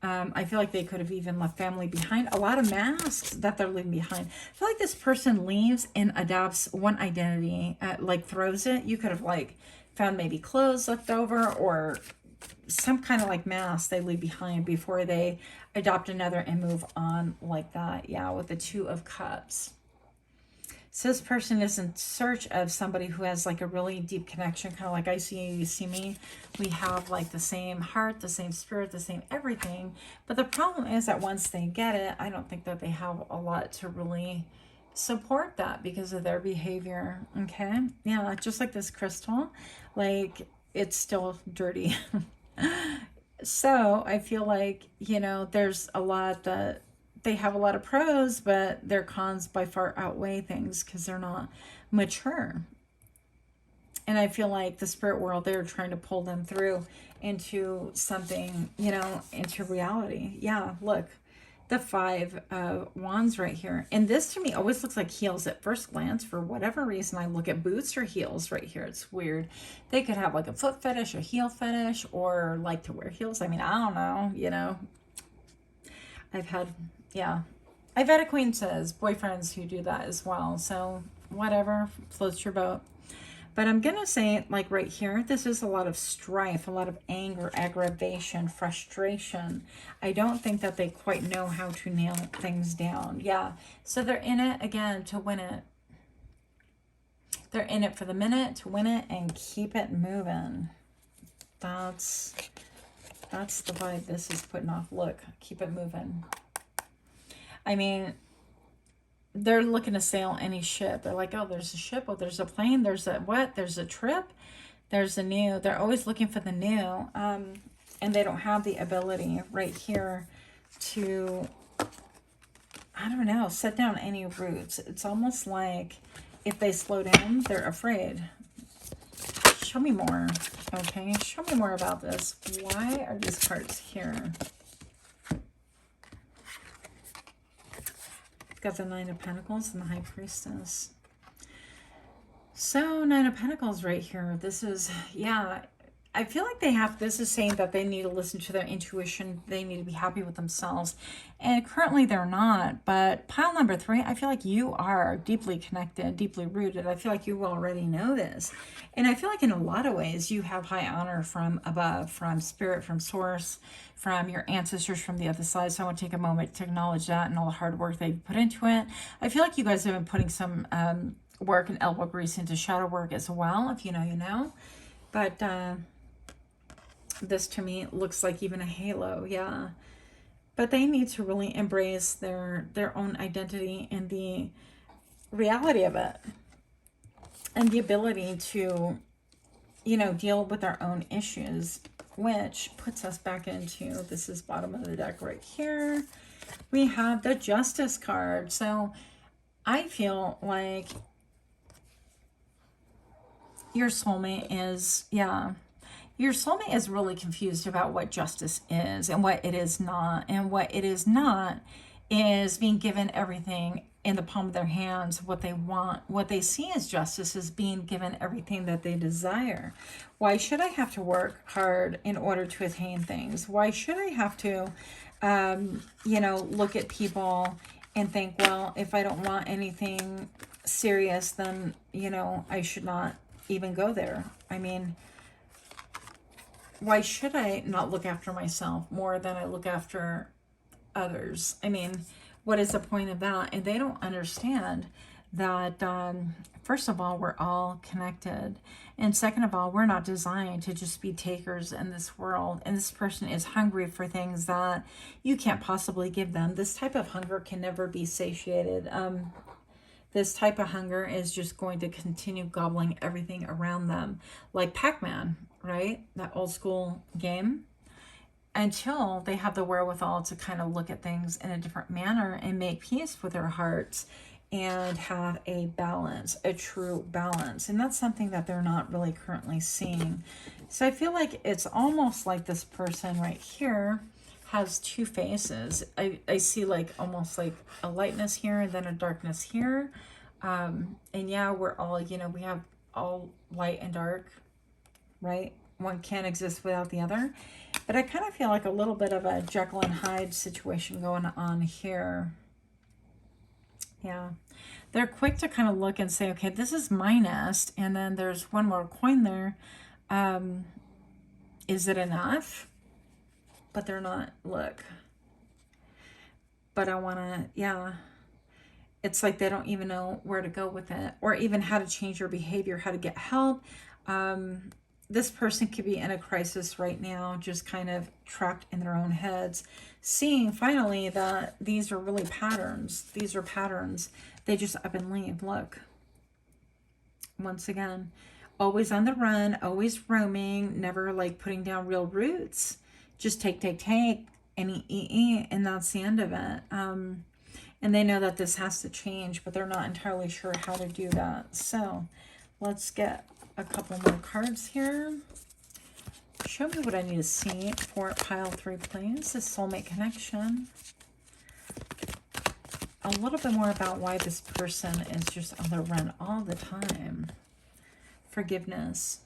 I feel like they could have even left family behind. A lot of masks that they're leaving behind. I feel like this person leaves and adopts one identity, like throws it. You could have like found maybe clothes left over or some kind of like mask they leave behind before they adopt another and move on like that. Yeah, with the Two of Cups. So this person is in search of somebody who has like a really deep connection, kind of like I see you, you see me. We have like the same heart, the same spirit, the same everything. But the problem is that once they get it, I don't think that they have a lot to really support that because of their behavior. Okay. Yeah. Just like this crystal, like it's still dirty. So I feel like, you know, there's a lot that they have a lot of pros, but their cons by far outweigh things because they're not mature. And I feel like the spirit world, they're trying to pull them through into something, you know, into reality. Yeah, look, the Five of Wands right here. And this to me always looks like heels at first glance. For whatever reason, I look at boots or heels right here. It's weird. They could have like a foot fetish, a heel fetish, or like to wear heels. I mean, I don't know, you know. I've had acquaintances, boyfriends who do that as well. So whatever floats your boat. But I'm going to say, like right here, this is a lot of strife, a lot of anger, aggravation, frustration. I don't think that they quite know how to nail things down. Yeah. So they're in it, again, to win it. They're in it for the minute, to win it, and keep it moving. That's the vibe this is putting off. Look, keep it moving. I mean, they're looking to sail any ship. They're like, oh, there's a ship. Oh, there's a plane. There's a what? There's a trip. There's a new. They're always looking for the new. And they don't have the ability right here to I don't know, set down any roots. It's almost like if they slow down, they're afraid. Show me more, okay? Show me more about this. Why are these cards here? Got the Nine of Pentacles and the High Priestess. So, Nine of Pentacles right here. This is, yeah, I feel like this is saying that they need to listen to their intuition. They need to be happy with themselves. And currently they're not. But pile number 3, I feel like you are deeply connected, deeply rooted. I feel like you already know this. And I feel like in a lot of ways you have high honor from above, from spirit, from source, from your ancestors, from the other side. So I want to take a moment to acknowledge that and all the hard work they've put into it. I feel like you guys have been putting some work and elbow grease into shadow work as well. If you know, you know. But this to me looks like even a halo, yeah. But they need to really embrace their own identity and the reality of it. And the ability to, you know, deal with their own issues, which puts us back into, this is bottom of the deck right here. We have the Justice card. So I feel like your soulmate is, yeah, your soulmate is really confused about what justice is and what it is not. And what it is not is being given everything in the palm of their hands, what they want. What they see as justice is being given everything that they desire. Why should I have to work hard in order to attain things? Why should I have to, you know, look at people and think, well, if I don't want anything serious, then, you know, I should not even go there. I mean, why should I not look after myself more than I look after others? I mean, what is the point of that? And they don't understand that, first of all, we're all connected. And second of all, we're not designed to just be takers in this world. And this person is hungry for things that you can't possibly give them. This type of hunger can never be satiated. This type of hunger is just going to continue gobbling everything around them. Like Pac-Man, right? That old school game. Until they have the wherewithal to kind of look at things in a different manner and make peace with their hearts and have a balance, a true balance. And that's something that they're not really currently seeing. So I feel like it's almost like this person right here has two faces. I see like almost like a lightness here and then a darkness here. And yeah, we're all, you know, we have all light and dark, right? One can't exist without the other. But I kind of feel like a little bit of a Jekyll and Hyde situation going on here. Yeah. They're quick to kind of look and say, okay, this is my nest. And then there's one more coin there. Is it enough? But they're not, look. But I want to, yeah. It's like they don't even know where to go with it. Or even how to change your behavior, how to get help. This person could be in a crisis right now, just kind of trapped in their own heads, seeing finally that these are really patterns. These are patterns. They just up and leave. Look. Once again, always on the run, always roaming, never like putting down real roots. Just take, and eat, and that's the end of it. And they know that this has to change, but they're not entirely sure how to do that. So let's get a couple more cards here. Show me what I need to see for pile 3, please. This soulmate connection. A little bit more about why this person is just on the run all the time. Forgiveness.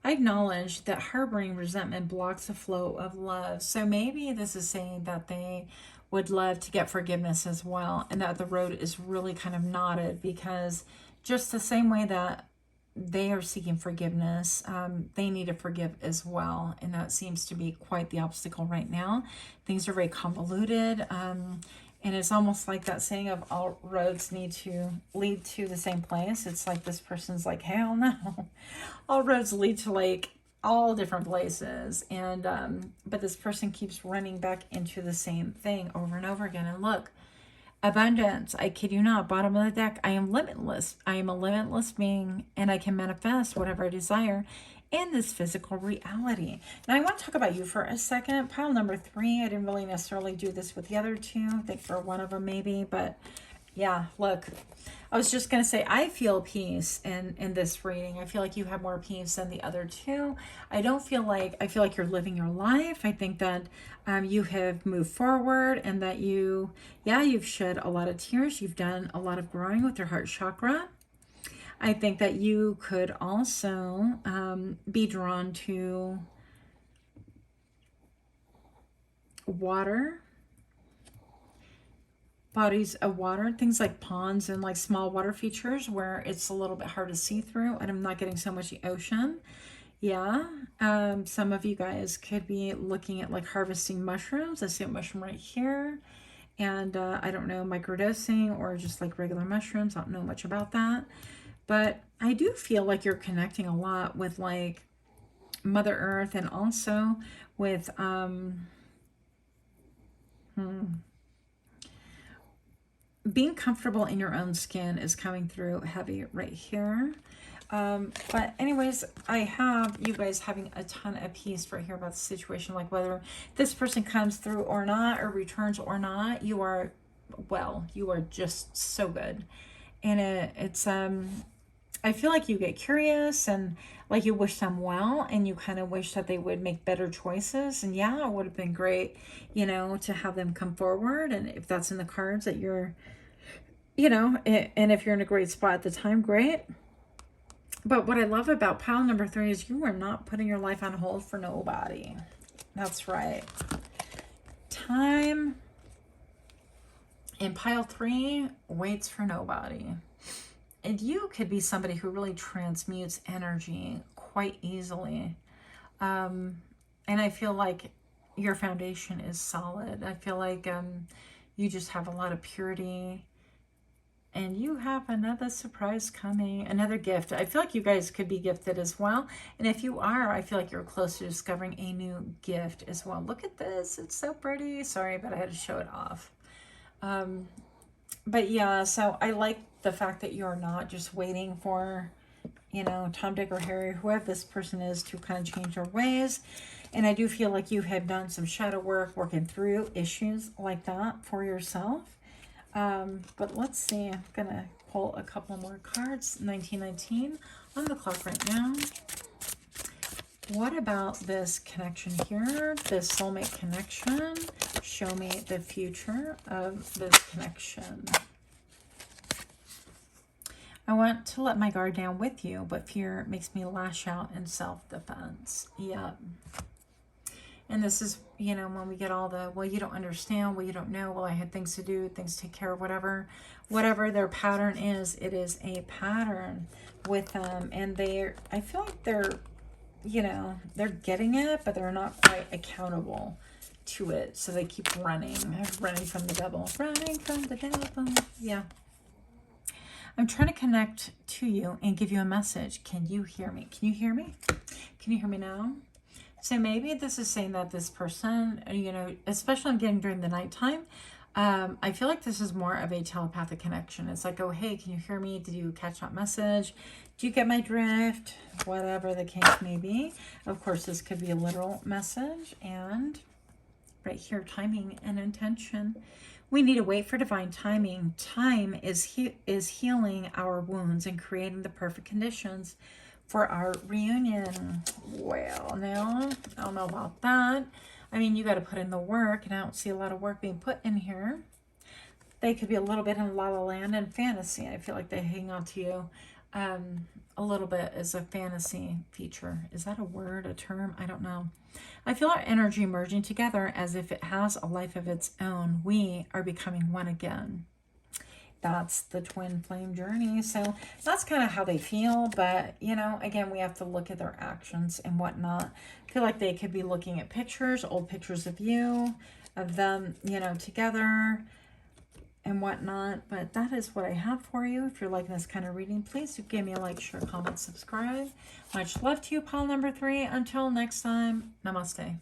I acknowledge that harboring resentment blocks the flow of love. So maybe this is saying that they would love to get forgiveness as well, and that the road is really kind of knotted, because just the same way that they are seeking forgiveness, they need to forgive as well. And that seems to be quite the obstacle right now. Things are very convoluted. And it's almost like that saying of all roads need to lead to the same place. It's like this person's like, hell no. All roads lead to like all different places. And but this person keeps running back into the same thing over and over again. And look, abundance, I kid you not, bottom of the deck, I am limitless. I am a limitless being, and I can manifest whatever I desire. in this physical reality. Now, I want to talk about you for a second. Pile number 3, I didn't really necessarily do this with the other 2. I think for one of them maybe, but yeah, look, I was just going to say, I feel peace in this reading. I feel like you have more peace than the other 2. I feel like you're living your life. I think that you have moved forward, and that you've shed a lot of tears. You've done a lot of growing with your heart chakra. I think that you could also be drawn to water, bodies of water, things like ponds and like small water features where it's a little bit hard to see through, and I'm not getting so much the ocean. Yeah, some of you guys could be looking at like harvesting mushrooms. I see a mushroom right here. And I don't know, microdosing or just like regular mushrooms. I don't know much about that. But I do feel like you're connecting a lot with like Mother Earth, and also with being comfortable in your own skin is coming through heavy right here. But anyways, I have you guys having a ton of peace right here about the situation, like whether this person comes through or not, or returns or not, you are just so good. And it's I feel like you get curious, and like you wish them well, and you kind of wish that they would make better choices. And yeah, it would have been great, to have them come forward. And if that's in the cards that you're, and if you're in a great spot at the time, great. But what I love about pile number 3 is you are not putting your life on hold for nobody. That's right. Time in pile 3 waits for nobody. And you could be somebody who really transmutes energy quite easily. And I feel like your foundation is solid. I feel like you just have a lot of purity. And you have another surprise coming, another gift. I feel like you guys could be gifted as well. And if you are, I feel like you're close to discovering a new gift as well. Look at this. It's so pretty. Sorry, but I had to show it off. But yeah, so I like the fact that you're not just waiting for, Tom, Dick, or Harry, whoever this person is, to kind of change their ways. And I do feel like you have done some shadow work, working through issues like that for yourself. But let's see, I'm going to pull a couple more cards. 1919 on the clock right now. What about this connection here? This soulmate connection. Show me the future of this connection. I want to let my guard down with you, but fear makes me lash out in self-defense. Yep. And this is, when we get all the, well, you don't understand, well, you don't know, well, I had things to do, things to take care of, whatever their pattern is, it is a pattern with them. And I feel like they're getting it, but they're not quite accountable to it. So they keep running from the devil, Yeah. I'm trying to connect to you and give you a message. Can you hear me? Can you hear me? Can you hear me now? So maybe this is saying that this person, especially I'm getting during the nighttime, I feel like this is more of a telepathic connection. It's like, oh, hey, can you hear me? Did you catch that message? Do you get my drift? Whatever the case may be. Of course, this could be a literal message. And right here, timing and intention. We need to wait for divine timing. Time is healing our wounds and creating the perfect conditions for our reunion. Well, now, I don't know about that. I mean, you got to put in the work, and I don't see a lot of work being put in here. They could be a little bit in La La Land and fantasy. I feel like they hang on to you a little bit as a fantasy feature. Is that a word, a term? I don't know. I feel our energy merging together as if it has a life of its own. We are becoming one again. That's the twin flame journey. So that's kind of how they feel. But, again, we have to look at their actions and whatnot. I feel like they could be looking at pictures, old pictures of you, of them, together and whatnot. But that is what I have for you. If you're liking this kind of reading, please do give me a like, share, comment, subscribe. Much love to you, pile number 3. Until next time, namaste.